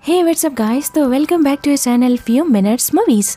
हे what's up अप गाइस, तो welcome back to channel few minutes movies.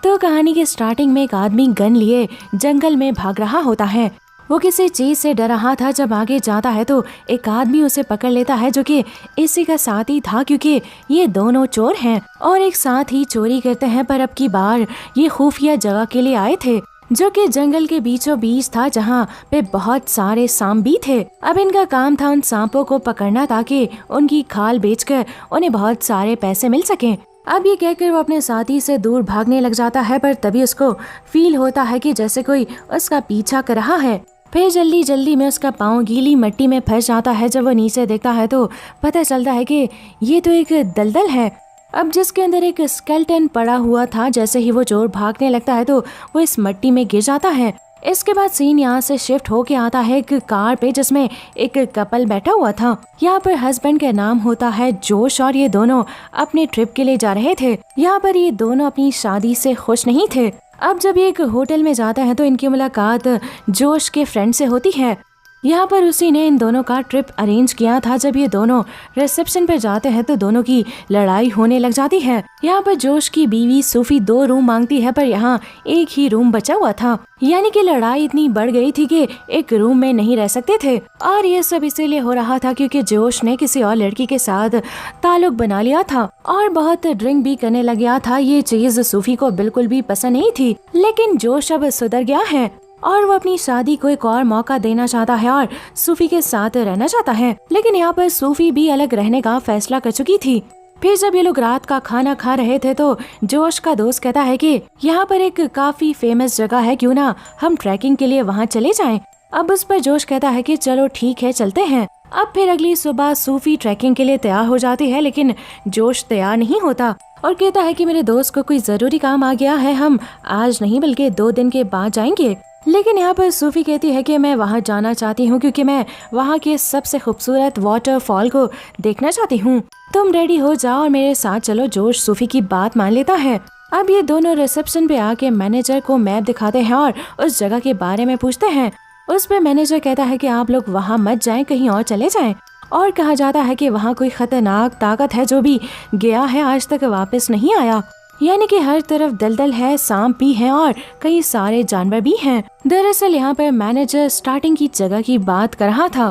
तो कहानी के स्टार्टिंग में एक आदमी गन लिए जंगल में भाग रहा होता है। वो किसी चीज से डर रहा था। जब आगे जाता है तो एक आदमी उसे पकड़ लेता है जो कि इसी का साथी था, क्योंकि ये दोनों चोर हैं और एक साथ ही चोरी करते हैं। पर अब की बार ये खुफिया जगह के लिए आए थे जो कि जंगल के बीचों बीच था, जहाँ पे बहुत सारे सांप भी थे। अब इनका काम था उन सांपों को पकड़ना ताकि उनकी खाल बेचकर उन्हें बहुत सारे पैसे मिल सकें। अब ये कहकर वो अपने साथी से दूर भागने लग जाता है, पर तभी उसको फील होता है कि जैसे कोई उसका पीछा कर रहा है। फिर जल्दी जल्दी में उसका पाँव गीली मिट्टी में फंस जाता है। जब वो नीचे देखता है तो पता चलता है कि ये तो एक दलदल है, अब जिसके अंदर एक स्केलेटन पड़ा हुआ था। जैसे ही वो चोर भागने लगता है तो वो इस मिट्टी में गिर जाता है। इसके बाद सीन यहाँ से शिफ्ट होके आता है एक कार पे, जिसमें एक कपल बैठा हुआ था। यहाँ पर हस्बैंड का नाम होता है जोश और ये दोनों अपने ट्रिप के लिए जा रहे थे। यहाँ पर ये दोनों अपनी शादी से खुश नहीं थे। अब जब ये एक होटल में जाते हैं तो इनकी मुलाकात जोश के फ्रेंड से होती है। यहाँ पर उसी ने इन दोनों का ट्रिप अरेंज किया था। जब ये दोनों रिसेप्शन पे जाते हैं तो दोनों की लड़ाई होने लग जाती है। यहाँ पर जोश की बीवी सूफी 2 रूम मांगती है, पर यहाँ एक ही रूम बचा हुआ था। यानी कि लड़ाई इतनी बढ़ गई थी कि एक रूम में नहीं रह सकते थे। और ये सब इसीलिए हो रहा था क्योंकि जोश ने किसी और लड़की के साथ ताल्लुक बना लिया था और बहुत ड्रिंक भी करने लग गया था। ये चीज सूफी को बिल्कुल भी पसंद नहीं थी, लेकिन जोश अब सुधर गया है और वो अपनी शादी को एक और मौका देना चाहता है और सूफी के साथ रहना चाहता है। लेकिन यहाँ पर सूफी भी अलग रहने का फैसला कर चुकी थी। फिर जब ये लोग रात का खाना खा रहे थे तो जोश का दोस्त कहता है कि यहाँ पर एक काफी फेमस जगह है, क्यों ना हम ट्रैकिंग के लिए वहाँ चले जाएं। अब उस पर जोश कहता है कि चलो ठीक है, चलते हैं। अब फिर अगली सुबह सूफी ट्रैकिंग के लिए तैयार हो जाती है, लेकिन जोश तैयार नहीं होता और कहता है कि मेरे दोस्त को कोई जरूरी काम आ गया है, हम आज नहीं बल्कि 2 दिन के बाद जाएंगे। लेकिन यहाँ पर सूफी कहती है कि मैं वहाँ जाना चाहती हूँ क्योंकि मैं वहाँ के सबसे खूबसूरत वाटरफॉल को देखना चाहती हूँ। तुम रेडी हो जाओ और मेरे साथ चलो। जोश सूफी की बात मान लेता है। अब ये दोनों रिसेप्शन पे आके मैनेजर को मैप दिखाते हैं और उस जगह के बारे में पूछते हैं। उस पर मैनेजर कहता है कि आप लोग वहाँ मत जाएं, कहीं और चले जाएं। और कहा जाता है कि वहाँ कोई खतरनाक ताकत है जो भी गया है आज तक वापस नहीं आया। यानी कि हर तरफ दलदल है, सांप भी हैं और कई सारे जानवर भी हैं। दरअसल यहाँ पर मैनेजर स्टार्टिंग की जगह की बात कर रहा था।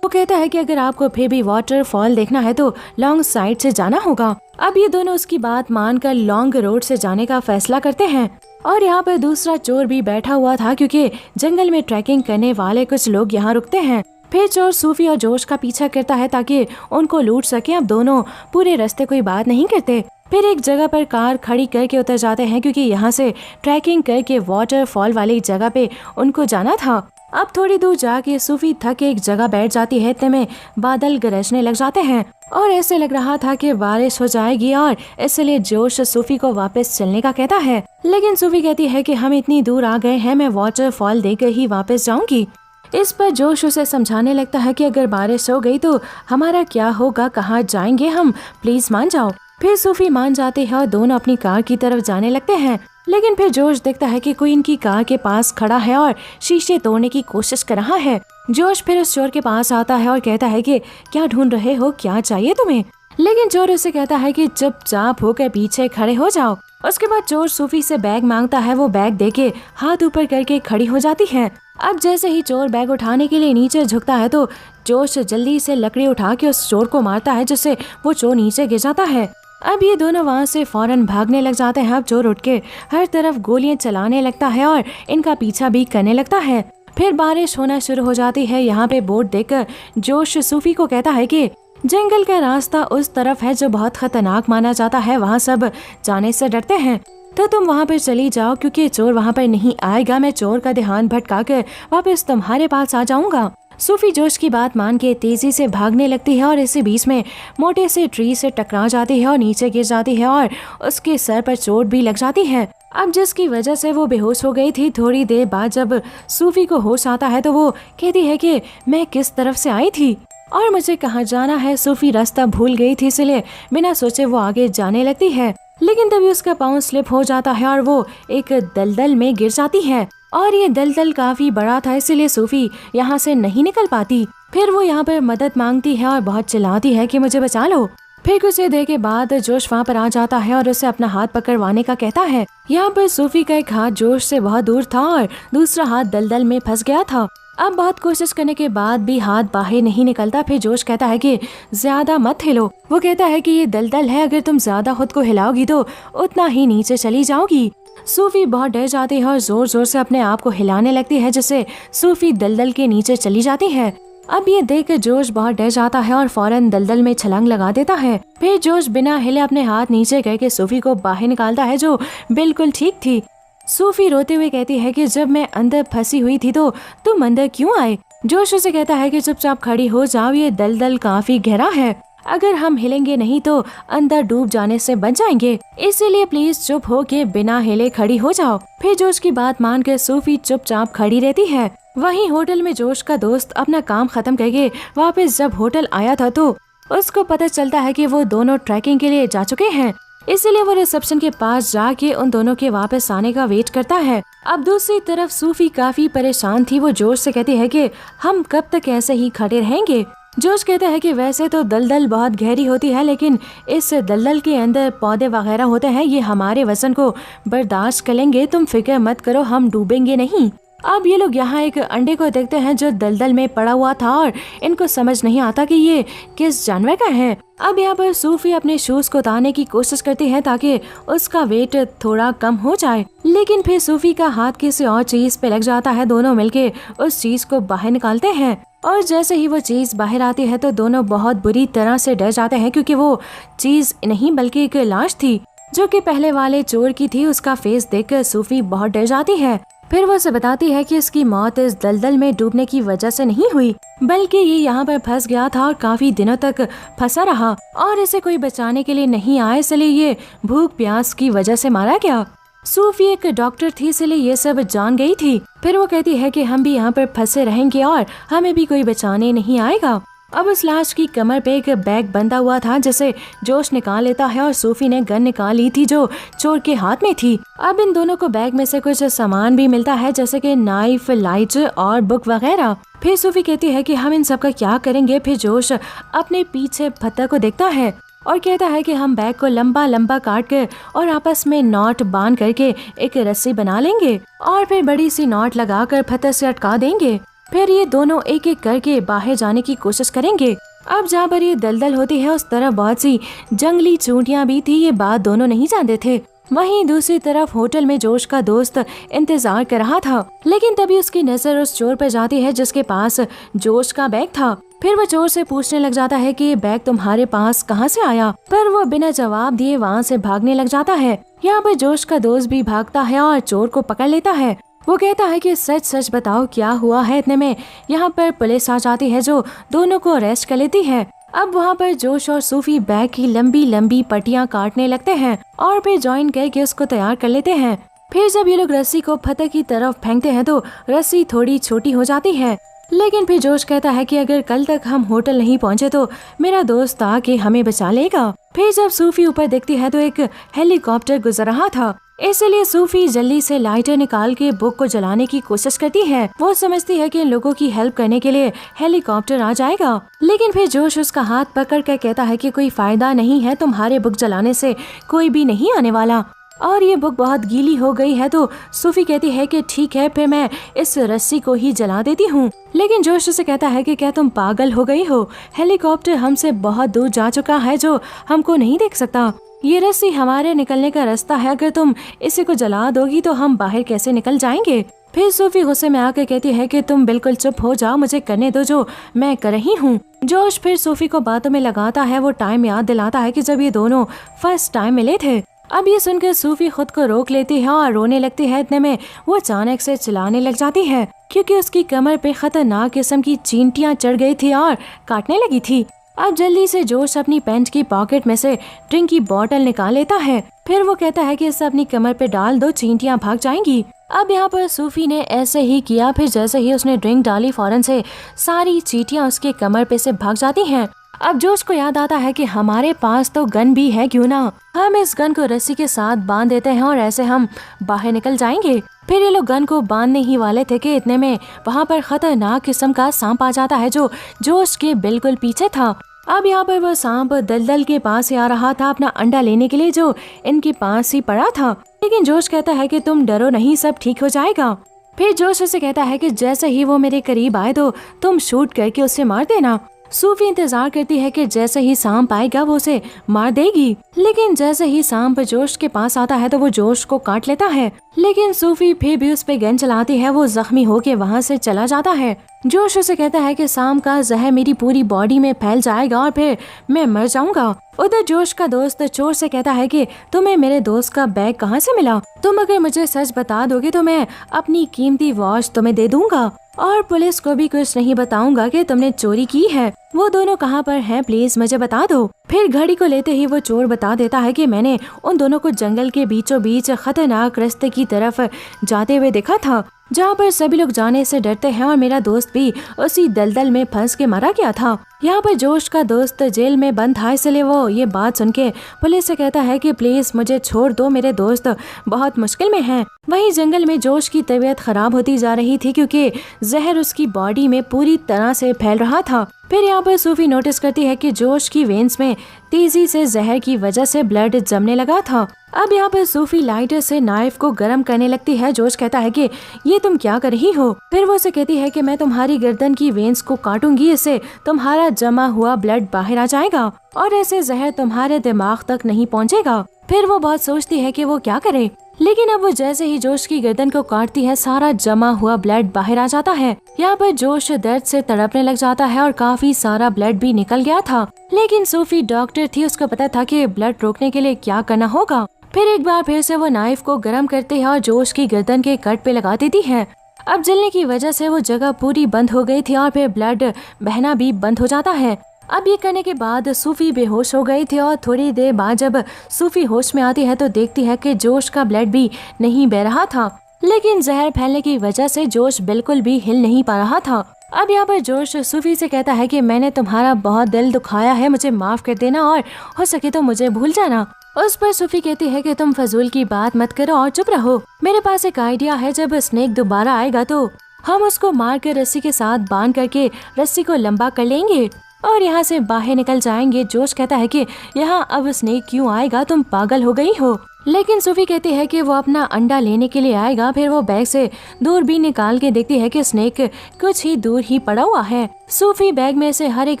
वो कहता है कि अगर आपको फिर भी वाटरफॉल देखना है तो लॉन्ग साइड से जाना होगा। अब ये दोनों उसकी बात मानकर लॉन्ग रोड से जाने का फैसला करते हैं। और यहाँ पर दूसरा चोर भी बैठा हुआ था, क्योंकि जंगल में ट्रैकिंग करने वाले कुछ लोग यहाँ रुकते हैं। फिर चोर सूफी और जोश का पीछा करता है ताकि उनको लूट सके। अब दोनों पूरे रास्ते कोई बात नहीं करते। फिर एक जगह पर कार खड़ी करके उतर जाते हैं, क्योंकि यहाँ से ट्रैकिंग करके वाटरफॉल वाली जगह पे उनको जाना था। अब थोड़ी दूर जाके सूफी थक एक जगह बैठ जाती है। इतने में बादल गरजने लग जाते हैं और ऐसे लग रहा था कि बारिश हो जाएगी और इसलिए जोश सूफी को वापस चलने का कहता है। लेकिन सूफी कहती है कि हम इतनी दूर आ गए हैं, मैं वाटरफॉल देकर ही वापस जाऊंगी। इस पर जोश उसे समझाने लगता है कि अगर बारिश हो गई तो हमारा क्या होगा, कहाँ जाएंगे हम, प्लीज मान जाओ। फिर सूफी मान जाते हैं और दोनों अपनी कार की तरफ जाने लगते हैं। लेकिन फिर जोश देखता है कि कोई इनकी कार के पास खड़ा है और शीशे तोड़ने की कोशिश कर रहा है। जोश फिर उस चोर के पास आता है और कहता है कि क्या ढूंढ रहे हो, क्या चाहिए तुम्हें। लेकिन चोर उसे कहता है कि चुपचाप होकर पीछे खड़े हो जाओ। उसके बाद चोर सूफी से बैग मांगता है। वो बैग देके हाथ ऊपर करके खड़ी हो जाती है। अब जैसे ही चोर बैग उठाने के लिए नीचे झुकता है तो जोश जल्दी से लकड़ी उठा के उस चोर को मारता है, जिससे वो चोर नीचे गिर जाता है। अब ये दोनों वहाँ से फौरन भागने लग जाते हैं। अब चोर उठ के हर तरफ गोलियां चलाने लगता है और इनका पीछा भी करने लगता है। फिर बारिश होना शुरू हो जाती है। यहाँ पे बोर्ड देखकर जोश सूफी को कहता है कि जंगल का रास्ता उस तरफ है जो बहुत खतरनाक माना जाता है, वहाँ सब जाने से डरते हैं, तो तुम वहाँ पर चली जाओ क्योंकि चोर वहाँ पर नहीं आएगा। मैं चोर का ध्यान भटका कर वापस तुम्हारे पास आ जाऊंगा। सूफी जोश की बात मान के तेजी से भागने लगती है और इसी बीच में मोटे से ट्री से टकरा जाती है और नीचे गिर जाती है और उसके सर पर चोट भी लग जाती है। अब जिसकी वजह से वो बेहोश हो गई थी। थोड़ी देर बाद जब सूफी को होश आता है तो वो कहती है कि मैं किस तरफ से आई थी और मुझे कहाँ जाना है। सूफी रास्ता भूल गई थी, इसलिए बिना सोचे वो आगे जाने लगती है। लेकिन तभी उसका पाँव स्लिप हो जाता है और वो एक दलदल में गिर जाती है और ये दलदल काफी बड़ा था, इसलिए सूफी यहाँ से नहीं निकल पाती। फिर वो यहाँ पर मदद मांगती है और बहुत चिल्लाती है कि मुझे बचा लो। फिर कुछ देर के बाद जोश वहाँ पर आ जाता है और उसे अपना हाथ पकड़वाने का कहता है। यहाँ पर सूफी का एक हाथ जोश से बहुत दूर था और दूसरा हाथ दलदल में फंस गया था। अब बहुत कोशिश करने के बाद भी हाथ बाहर नहीं निकलता। फिर जोश कहता है कि ज्यादा मत हिलो। वो कहता है कि ये दलदल है, अगर तुम ज्यादा खुद को हिलाओगी तो उतना ही नीचे चली जाओगी। सूफी बहुत डर जाती है और जोर जोर से अपने आप को हिलाने लगती है, जिससे सूफी दलदल के नीचे चली जाती है। अब ये देख कर जोश बहुत डर जाता है और फौरन दलदल में छलांग लगा देता है। फिर जोश बिना हिले अपने हाथ नीचे करके सूफी को बाहर निकालता है, जो बिल्कुल ठीक थी। सूफी रोते हुए कहती है कि जब मैं अंदर फंसी हुई थी तो तुम अंदर क्यों आए। जोश उसे कहता है कि चुपचाप खड़ी हो जाओ, ये दलदल काफी गहरा है, अगर हम हिलेंगे नहीं तो अंदर डूब जाने से बच जाएंगे, इसीलिए प्लीज चुप हो के बिना हिले खड़ी हो जाओ। फिर जोश की बात मानकर सूफी चुपचाप खड़ी रहती है। वहीं होटल में जोश का दोस्त अपना काम खत्म करके वापस जब होटल आया था तो उसको पता चलता है कि वो दोनों ट्रैकिंग के लिए जा चुके हैं, इसीलिए वो रिसेप्शन के पास जाके उन दोनों के वापस आने का वेट करता है। अब दूसरी तरफ सूफी काफी परेशान थी। वो जोश से कहती है कि हम कब तक ऐसे ही खड़े रहेंगे। जोश कहता है कि वैसे तो दलदल बहुत गहरी होती है, लेकिन इस दलदल के अंदर पौधे वगैरह होते हैं, ये हमारे वजन को बर्दाश्त कर लेंगे, तुम फिक्र मत करो, हम डूबेंगे नहीं। अब ये लोग यहाँ एक अंडे को देखते हैं जो दलदल में पड़ा हुआ था और इनको समझ नहीं आता कि ये किस जानवर का है। अब यहाँ पर सूफी अपने शूज को उतारने की कोशिश करती है ताकि उसका वेट थोड़ा कम हो जाए, लेकिन फिर सूफी का हाथ किसी और चीज पे लग जाता है। दोनों मिलके उस चीज को बाहर निकालते हैं और जैसे ही वो चीज बाहर आती है तो दोनों बहुत बुरी तरह से डर जाते हैं, क्योंकि वो चीज नहीं बल्कि एक लाश थी जो कि पहले वाले चोर की थी। उसका फेस देखकर सूफी बहुत डर जाती है। फिर वो उसे बताती है कि इसकी मौत इस दलदल में डूबने की वजह से नहीं हुई, बल्कि ये यहाँ पर फंस गया था और काफी दिनों तक फंसा रहा और इसे कोई बचाने के लिए नहीं आया, इसलिए ये भूख प्यास की वजह से मारा गया। सूफी एक डॉक्टर थी, इसलिए ये सब जान गई थी। फिर वो कहती है कि हम भी यहाँ पर फंसे रहेंगे और हमें भी कोई बचाने नहीं आएगा। अब उस लाश की कमर पे एक बैग बंधा हुआ था, जिसे जोश निकाल लेता है और सूफी ने गन निकाल ली थी जो चोर के हाथ में थी। अब इन दोनों को बैग में से कुछ सामान भी मिलता है, जैसे कि नाइफ, लाइट और बुक वगैरह। फिर सूफी कहती है कि हम इन सब का क्या करेंगे। फिर जोश अपने पीछे पत्थर को देखता है और कहता है कि हम बैग को लंबा लंबा काट कर और आपस में नॉट बांध करके एक रस्सी बना लेंगे और फिर बड़ी सी नॉट लगाकर पत्थर से अटका देंगे। फिर ये दोनों एक एक करके बाहर जाने की कोशिश करेंगे। अब जहाँ पर ये दलदल होती है उस तरफ बहुत सी जंगली चूंटियां भी थी, ये बात दोनों नहीं जानते थे। वहीं दूसरी तरफ होटल में जोश का दोस्त इंतजार कर रहा था, लेकिन तभी उसकी नजर उस चोर पर जाती है जिसके पास जोश का बैग था। फिर वो चोर से पूछने लग जाता है कि ये बैग तुम्हारे पास कहाँ से आया, पर वो बिना जवाब दिए वहाँ से भागने लग जाता है। यहाँ पर जोश का दोस्त भी भागता है और चोर को पकड़ लेता है। वो कहता है कि सच सच बताओ क्या हुआ है। इतने में यहाँ पर पुलिस आ जाती है जो दोनों को अरेस्ट कर लेती है। अब वहाँ पर जोश और सूफी बैग की लंबी लंबी पट्टियाँ काटने लगते हैं और फिर जॉइन करके उसको तैयार कर लेते हैं। फिर जब ये लोग रस्सी को फतह की तरफ फेंकते हैं तो रस्सी थोड़ी छोटी हो जाती है, लेकिन फिर जोश कहता है कि अगर कल तक हम होटल नहीं पहुँचे तो मेरा दोस्त आके हमें बचा लेगा। फिर जब सूफी ऊपर देखती है तो एक हेलीकॉप्टर गुजर रहा था, इसलिए सूफी जल्दी से लाइटर निकाल के बुक को जलाने की कोशिश करती है। वो समझती है कि इन लोगों की हेल्प करने के लिए हेलीकॉप्टर आ जाएगा, लेकिन फिर जोश उसका हाथ पकड़ कर कहता है कि कोई फायदा नहीं है, तुम्हारे बुक जलाने से कोई भी नहीं आने वाला। और ये बुक बहुत गीली हो गई है तो सूफी कहती है कि ठीक है, फिर मैं इस रस्सी को ही जला देती हूँ। लेकिन जोश उसे कहता है कि क्या तुम पागल हो गई हो, हेलीकॉप्टर हमसे बहुत दूर जा चुका है जो हमको नहीं देख सकता। ये रस्सी हमारे निकलने का रास्ता है, अगर तुम इसी को जला दोगी तो हम बाहर कैसे निकल जाएंगे। फिर सूफी गुस्से में आकर कहती है कि तुम बिल्कुल चुप हो जाओ, मुझे करने दो जो मैं कर रही हूँ। जोश फिर सूफी को बातों में लगाता है। वो टाइम याद दिलाता है कि जब ये दोनों फर्स्ट टाइम मिले थे। अब ये सुनकर सूफी खुद को रोक लेती है और रोने लगती है। इतने में वो अचानक से चिल्लाने लग जाती है, क्योंकि उसकी कमर पे खतरनाक किस्म की चींटियां चढ़ गई थी और काटने लगी थी। अब जल्दी से जोश अपनी पैंट की पॉकेट में से ड्रिंक की बोतल निकाल लेता है। फिर वो कहता है कि इसे अपनी कमर पे डाल दो, चींटियां भाग जाएंगी। अब यहाँ पर सूफी ने ऐसे ही किया। फिर जैसे ही उसने ड्रिंक डाली, फौरन से सारी चींटियां उसके कमर पे से भाग जाती हैं। अब जोश को याद आता है कि हमारे पास तो गन भी है, क्यों ना हम इस गन को रस्सी के साथ बांध देते हैं और ऐसे हम बाहर निकल जाएंगे। फिर ये लोग गन को बांधने ही वाले थे कि इतने में वहाँ पर खतरनाक किस्म का सांप आ जाता है जो जोश के बिल्कुल पीछे था। अब यहाँ पर वो सांप दलदल के पास से आ रहा था अपना अंडा लेने के लिए जो इनके पास ही पड़ा था। लेकिन जोश कहता है कि तुम डरो नहीं, सब ठीक हो जाएगा। फिर जोश उसे कहता है कि जैसे ही वो मेरे करीब आए तो तुम शूट करके उसे मार देना। सूफी इंतजार करती है कि जैसे ही सांप आएगा वो उसे मार देगी, लेकिन जैसे ही सांप जोश के पास आता है तो वो जोश को काट लेता है। लेकिन सूफी फिर भी उस पे गन चलाती है, वो जख्मी होके वहाँ से चला जाता है। जोश उसे कहता है कि सांप का जहर मेरी पूरी बॉडी में फैल जाएगा और फिर मैं मर जाऊंगा। उधर जोश का दोस्त चोर से कहता है कि तुम्हें मेरे दोस्त का बैग कहाँ से मिला? तुम अगर मुझे सच बता दोगे तो मैं अपनी कीमती वॉच तुम्हें दे दूंगा और पुलिस को भी कुछ नहीं बताऊंगा कि तुमने चोरी की है। वो दोनों कहाँ पर हैं, प्लीज मुझे बता दो। फिर घड़ी को लेते ही वो चोर बता देता है कि मैंने उन दोनों को जंगल के बीचों बीच खतरनाक रास्ते की तरफ जाते हुए देखा था जहाँ पर सभी लोग जाने से डरते हैं और मेरा दोस्त भी उसी दलदल में फंस के मारा गया था। यहाँ पर जोश का दोस्त जेल में बंद था, इसलिए वो ये बात सुन के पुलिस से कहता है कि प्लीज मुझे छोड़ दो, मेरे दोस्त बहुत मुश्किल में हैं। वहीं जंगल में जोश की तबीयत खराब होती जा रही थी क्योंकि जहर उसकी बॉडी में पूरी तरह से फैल रहा था। फिर यहाँ पर सूफी नोटिस करती है कि जोश की वेन्स में तेजी से जहर की वजह से ब्लड जमने लगा था। अब यहाँ पर सूफी लाइटर से नाइफ को गर्म करने लगती है। जोश कहता है कि ये तुम क्या कर रही हो? फिर वो उसे कहती है कि मैं तुम्हारी गर्दन की वेन्स को काटूंगी, इससे तुम्हारा जमा हुआ ब्लड बाहर आ जाएगा और ऐसे जहर तुम्हारे दिमाग तक नहीं पहुँचेगा। फिर वो बहुत सोचती है कि वो क्या करे, लेकिन अब वो जैसे ही जोश की गर्दन को काटती है सारा जमा हुआ ब्लड बाहर आ जाता है। यहाँ पर जोश दर्द से तड़पने लग जाता है और काफी सारा ब्लड भी निकल गया था। लेकिन सूफी डॉक्टर थी, उसको पता था कि ब्लड रोकने के लिए क्या करना होगा। फिर एक बार फिर से वो नाइफ को गर्म करती है और जोश की गर्दन के कट पे लगा देती है। अब जलने की वजह से वो जगह पूरी बंद हो गई थी और फिर ब्लड बहना भी बंद हो जाता है। अब ये करने के बाद सूफी बेहोश हो गई थी और थोड़ी देर बाद जब सूफी होश में आती है तो देखती है कि जोश का ब्लड भी नहीं बह रहा था, लेकिन जहर फैलने की वजह से जोश बिल्कुल भी हिल नहीं पा रहा था। अब यहाँ पर जोश सूफी से कहता है कि मैंने तुम्हारा बहुत दिल दुखाया है, मुझे माफ कर देना और हो सके तो मुझे भूल जाना। उस पर सूफी कहती है कि तुम फजूल की बात मत करो और चुप रहो। मेरे पास एक आइडिया है, जब स्नेक दोबारा आएगा तो हम उसको मार कर रस्सी के साथ बांध करके रस्सी को लंबा कर लेंगे और यहाँ से बाहर निकल जाएंगे। जोश कहता है कि यहाँ अब स्नेक क्यों आएगा, तुम पागल हो गई हो। लेकिन सूफी कहती है कि वो अपना अंडा लेने के लिए आएगा। फिर वो बैग से दूरबीन निकाल के देखती है कि स्नेक कुछ ही दूर ही पड़ा हुआ है। सूफी बैग में से हर एक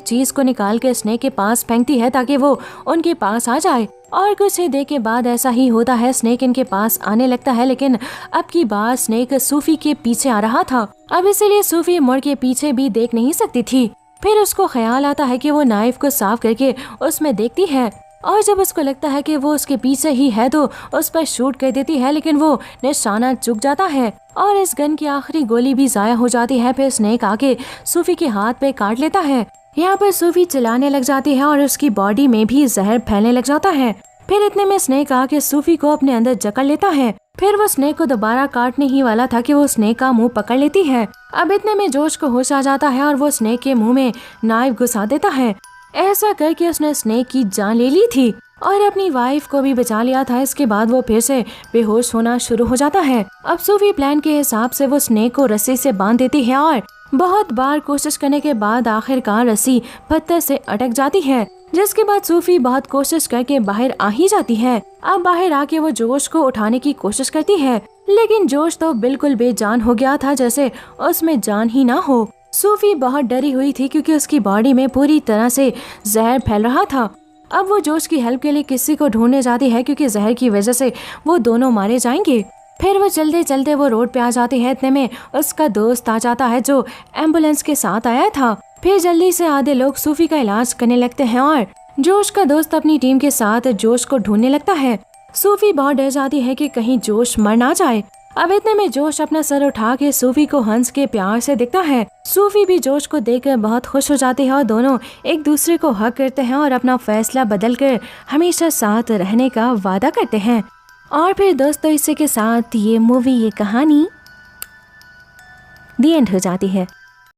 चीज को निकाल के स्नेक के पास फेंकती है ताकि वो उनके पास आ जाए और कुछ ही देर के बाद ऐसा ही होता है। स्नेक इनके पास आने लगता है, लेकिन अब की बार स्नेक सूफी के पीछे आ रहा था। अब इसीलिए सूफी मुड़ के पीछे भी देख नहीं सकती थी। फिर उसको ख्याल आता है कि वो नाइफ को साफ करके उसमें देखती है और जब उसको लगता है कि वो उसके पीछे ही है तो उस पर शूट कर देती है, लेकिन वो निशाना चूक जाता है और इस गन की आखिरी गोली भी जाया हो जाती है। फिर स्नेक आके सूफी के हाथ पे काट लेता है। यहाँ पर सूफी चिल्लाने लग जाती है और उसकी बॉडी में भी जहर फैलने लग जाता है। फिर इतने में स्नेक आके सूफी को अपने अंदर जकड़ लेता है। फिर वो स्नेक को दोबारा काटने ही वाला था कि वो स्नेक का मुंह पकड़ लेती है। अब इतने में जोश को होश आ जाता है और वो स्नेक के मुंह में नाइफ घुसा देता है। ऐसा करके उसने स्नेक की जान ले ली थी और अपनी वाइफ को भी बचा लिया था। इसके बाद वो फिर से बेहोश होना शुरू हो जाता है। अब सूफी प्लान के हिसाब से वो स्नेक को रस्सी से बांध देती है और बहुत बार कोशिश करने के बाद आखिरकार रस्सी पत्थर से अटक जाती है, जिसके बाद सूफी बहुत कोशिश करके बाहर आ ही जाती है। अब बाहर आके वो जोश को उठाने की कोशिश करती है, लेकिन जोश तो बिल्कुल बेजान हो गया था, जैसे उसमें जान ही ना हो। सूफी बहुत डरी हुई थी क्योंकि उसकी बॉडी में पूरी तरह से जहर फैल रहा था। अब वो जोश की हेल्प के लिए किसी को ढूंढने जाती है क्योंकि जहर की वजह से वो दोनों मारे जाएंगे। फिर वो चलते चलते वो रोड पे आ जाती है। इतने में उसका दोस्त आ जाता है जो एम्बुलेंस के साथ आया था। फिर जल्दी से आधे लोग सूफी का इलाज करने लगते हैं और जोश का दोस्त अपनी टीम के साथ जोश को ढूंढने लगता है। सूफी बहुत डर जाती है कि कहीं जोश मर ना जाए। अब इतने में जोश अपना सर उठा के सूफी को हंस के प्यार से देखता है। सूफी भी जोश को देखकर बहुत खुश हो जाती है और दोनों एक दूसरे को हक करते हैं और अपना फैसला बदलकर हमेशा साथ रहने का वादा करते हैं। और फिर दोस्तों इसी के साथ ये मूवी, ये कहानी दी एंड हो जाती है।